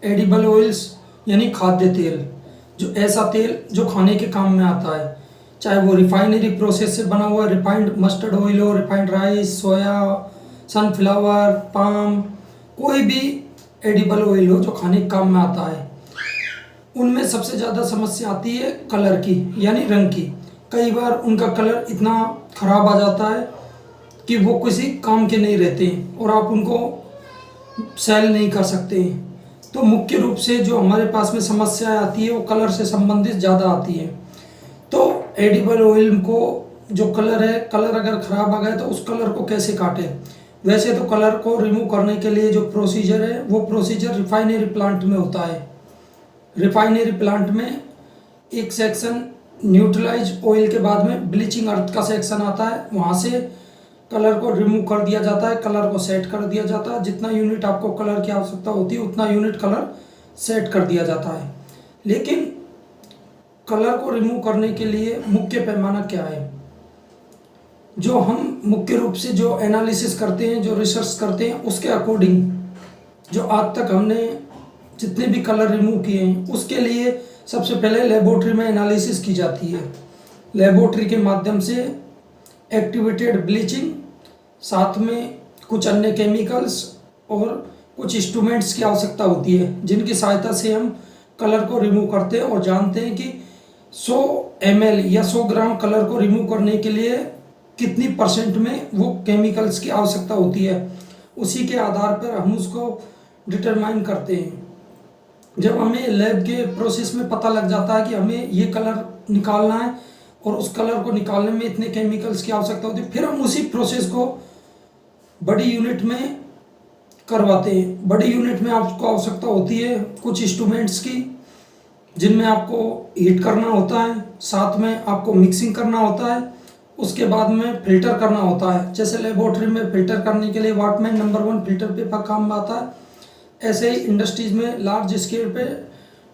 Edible oils यानी खाद्य तेल, जो ऐसा तेल जो खाने के काम में आता है, चाहे वो रिफाइनरी प्रोसेस से बना हुआ रिफाइंड मस्टर्ड ऑयल हो, रिफाइंड राइस, सोया, सनफ्लावर, पाम, कोई भी एडिबल ऑयल हो जो खाने के काम में आता है। उनमें सबसे ज़्यादा समस्या आती है कलर की, यानी रंग की। कई बार उनका कलर इतना ख़राब आ जाता है कि वो किसी काम के नहीं रहते और आप उनको सेल नहीं कर सकते। तो मुख्य रूप से जो हमारे पास में समस्या आती है वो कलर से संबंधित ज़्यादा आती है। तो एडिबल ऑयल को जो कलर है, कलर अगर ख़राब आ गया तो उस कलर को कैसे काटें। वैसे तो कलर को रिमूव करने के लिए जो प्रोसीजर है वो प्रोसीजर रिफाइनरी प्लांट में होता है। रिफाइनरी प्लांट में एक सेक्शन न्यूट्रलाइज ऑयल के बाद में ब्लीचिंग अर्थ का सेक्शन आता है, वहाँ से कलर को रिमूव कर दिया जाता है, कलर को सेट कर दिया जाता है। जितना यूनिट आपको कलर की आवश्यकता होती है उतना यूनिट कलर सेट कर दिया जाता है। लेकिन कलर को रिमूव करने के लिए मुख्य पैमाना क्या है, जो हम मुख्य रूप से जो एनालिसिस करते हैं, जो रिसर्च करते हैं, उसके अकॉर्डिंग जो आज तक हमने जितने भी कलर रिमूव किए हैं उसके लिए सबसे पहले लेबोरेटरी में एनालिसिस की जाती है। लेबोरेटरी के माध्यम से एक्टिवेटेड ब्लीचिंग, साथ में कुछ अन्य केमिकल्स और कुछ इंस्ट्रूमेंट्स की आवश्यकता होती है, जिनकी सहायता से हम कलर को रिमूव करते हैं और जानते हैं कि 100 ml या 100 ग्राम कलर को रिमूव करने के लिए कितनी % में वो केमिकल्स की आवश्यकता होती है। उसी के आधार पर हम उसको डिटरमाइन करते हैं। जब हमें लैब के प्रोसेस में पता लग जाता है कि हमें ये कलर निकालना है और उस कलर को निकालने में इतने केमिकल्स की आवश्यकता होती है, फिर हम उसी प्रोसेस को बड़ी यूनिट में करवाते हैं। बड़ी यूनिट में आपको आवश्यकता होती है कुछ इंस्ट्रूमेंट्स की, जिनमें आपको हीट करना होता है, साथ में आपको मिक्सिंग करना होता है, उसके बाद में फिल्टर करना होता है। जैसे लेबोरेटरी में फिल्टर करने के लिए वाटमैन नंबर 1 फिल्टर पेपर काम में आता है, ऐसे ही इंडस्ट्रीज में लार्ज स्केल पे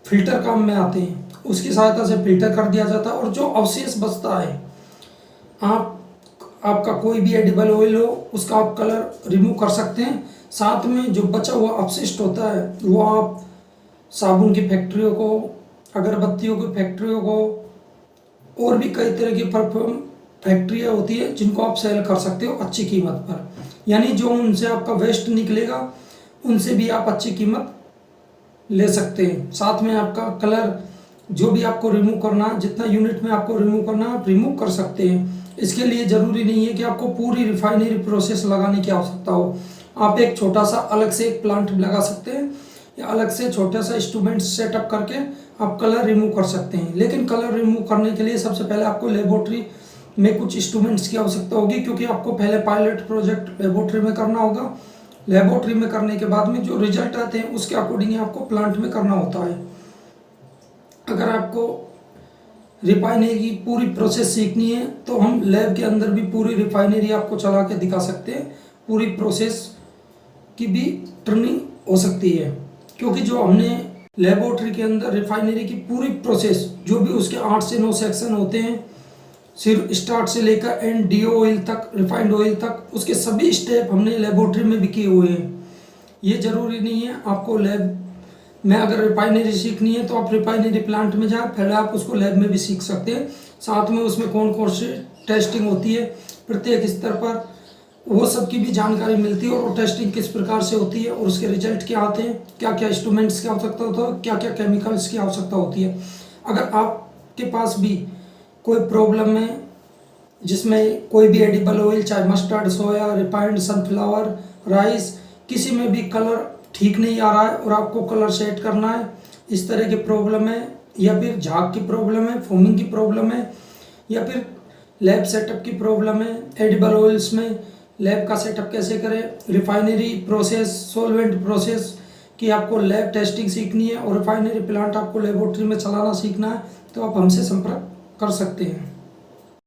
फिल्टर काम में आते हैं। उसकी सहायता से फिल्टर कर दिया जाता है और जो अवशेष बचता है, आपका कोई भी एडिबल ऑयल हो उसका आप कलर रिमूव कर सकते हैं। साथ में जो बचा हुआ अपशिष्ट होता है वो आप साबुन की फैक्ट्रियों को, अगरबत्तियों की फैक्ट्रियों को और भी कई तरह की परफ्यूम फैक्ट्रियाँ होती है जिनको आप सेल कर सकते हो अच्छी कीमत पर। यानी जो उनसे आपका वेस्ट निकलेगा उनसे भी आप अच्छी कीमत ले सकते हैं। साथ में आपका कलर जो भी आपको रिमूव करना, जितना यूनिट में आपको रिमूव करना आप रिमूव कर सकते हैं। इसके लिए ज़रूरी नहीं है कि आपको पूरी रिफाइनरी प्रोसेस लगाने की आवश्यकता हो। आप एक छोटा सा अलग से एक प्लांट लगा सकते हैं या अलग से छोटा सा इंस्ट्रूमेंट सेटअप करके आप कलर रिमूव कर सकते हैं। लेकिन कलर रिमूव करने के लिए सबसे पहले आपको लेबोरेटरी में कुछ इंस्ट्रूमेंट्स की आवश्यकता होगी, क्योंकि आपको पहले पायलट प्रोजेक्ट लेबोरेटरी में करना होगा। लेबोरेटरी में करने के बाद में जो रिजल्ट आते हैं उसके अकॉर्डिंग आपको प्लांट में करना होता है। अगर आपको रिफाइनरी की पूरी प्रोसेस सीखनी है तो हम लैब के अंदर भी पूरी रिफाइनरी आपको चला के दिखा सकते हैं। पूरी प्रोसेस की भी ट्रेनिंग हो सकती है, क्योंकि जो हमने लेबोरेटरी के अंदर रिफाइनरी की पूरी प्रोसेस, जो भी उसके 8 से 9 सेक्शन होते हैं, सिर्फ स्टार्ट से लेकर एंड डीओ ऑयल तक, रिफाइंड ऑयल तक, उसके सभी स्टेप हमने लेबोरेटरी में भी किए हुए हैं। ये ज़रूरी नहीं है आपको लैब में अगर रिफाइनरी सीखनी है तो आप रिफाइनरी प्लांट में जाए, पहले आप उसको लैब में भी सीख सकते हैं। साथ में उसमें कौन कौन सी टेस्टिंग होती है प्रत्येक स्तर पर, वो सब की भी जानकारी मिलती है और वो टेस्टिंग किस प्रकार से होती है और उसके रिजल्ट क्या आते हैं, क्या क्या इंस्ट्रूमेंट्स की आवश्यकता होता है, क्या क्या केमिकल्स की आवश्यकता होती है। अगर आपके पास भी कोई प्रॉब्लम है जिसमें कोई भी एडिबल ऑयल, चाहे मस्टर्ड, सोया, रिफाइंड, सनफ्लावर, राइस, किसी में भी कलर ठीक नहीं आ रहा है और आपको कलर सेट करना है, इस तरह की प्रॉब्लम है, या फिर झाग की प्रॉब्लम है, फोमिंग की प्रॉब्लम है, या फिर लैब सेटअप की प्रॉब्लम है, एडिबल ऑयल्स में लैब का सेटअप कैसे करें, रिफाइनरी प्रोसेस, सॉल्वेंट प्रोसेस की आपको लैब टेस्टिंग सीखनी है और रिफाइनरी प्लांट आपको लेबोरेटरी में चलाना सीखना है, तो आप हमसे संपर्क कर सकते हैं।